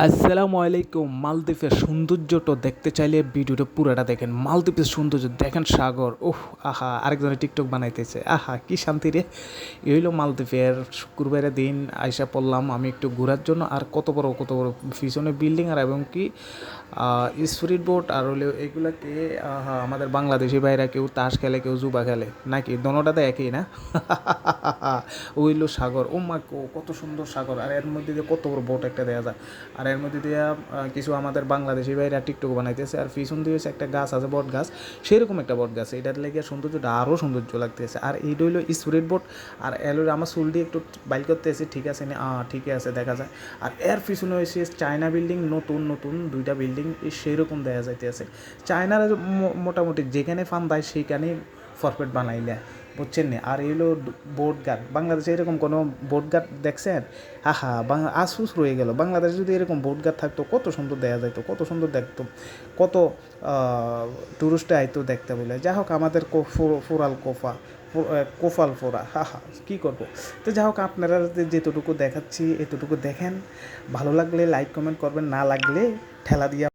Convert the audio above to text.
আসসালামু আলাইকুম। মালদ্বীপের সৌন্দর্যটা দেখতে চাইলে ভিডিওটা পুরোটা দেখেন। মালদ্বীপের সৌন্দর্য দেখেন, সাগর, ওহ আহা! আরেকজনে টিকটক বানাইতেছে, আহা কি শান্তি রে! এই হইলো মালদ্বীপের শুক্রবারের দিন আইসা পড়লাম আমি একটু ঘোরার জন্য। আর কত বড় পিছনে বিল্ডিং, আর এবং কি স্পিড বোট, আর হলেও এগুলাকে আমাদের বাংলাদেশি ভাইরা কেউ তাস খেলে, কেউ জুবা খেলে, নাকি দোনোটাতে একই না? ওইলো সাগর, ও মা গো, কত সুন্দর সাগর! আর এর মধ্যে দিয়ে কত বড় বোট একটা দেয়া যায়। আর এর মধ্যে দিয়ে কিছু আমাদের বাংলাদেশি ভাইরা টিকটক বানাইতেছে। আর পিছন দিয়ে হচ্ছে একটা গাছ আছে, বট গাছ, সেরকম একটা বট গাছ, এটার লেগে সৌন্দর্যটা আরও সৌন্দর্য লাগতেছে। আর এইটা হইলো স্পিড বোট। আর এর আমার চুল দিয়ে একটু বাইল করতেছে, ঠিক আছে না? ঠিকই আছে, দেখা যায়। আর এর পিছনে হয়েছে চায়না বিল্ডিং, নতুন নতুন দুইটা বিল্ডিং সেরকম দেখা যাইতেছে। চায়নার মোটামুটি যেখানে ফান দেয় সেখানেই ফরফেট বানাইলে, বুঝছেন না? আর এগুলো বোট গার্ড, বাংলাদেশে এরকম কোনো বোট গার্ড দেখছেন? আহা, আফসোস রয়ে গেল। বাংলাদেশে যদি এরকম বোট গার্ড থাকতো কত সুন্দর দেখা যাইতো, কত সুন্দর দেখতো, কত টুরিস্টে আইতো দেখতে বলে। যাই হোক, আমাদের ফোরাল কোফাল ফোরা, হা কী করবো। তো যাই হোক, আপনারা যেতটুকু দেখাচ্ছি এতটুকু দেখেন। ভালো লাগলে লাইক কমেন্ট করবেন, না লাগলে ঠেলা দিয়া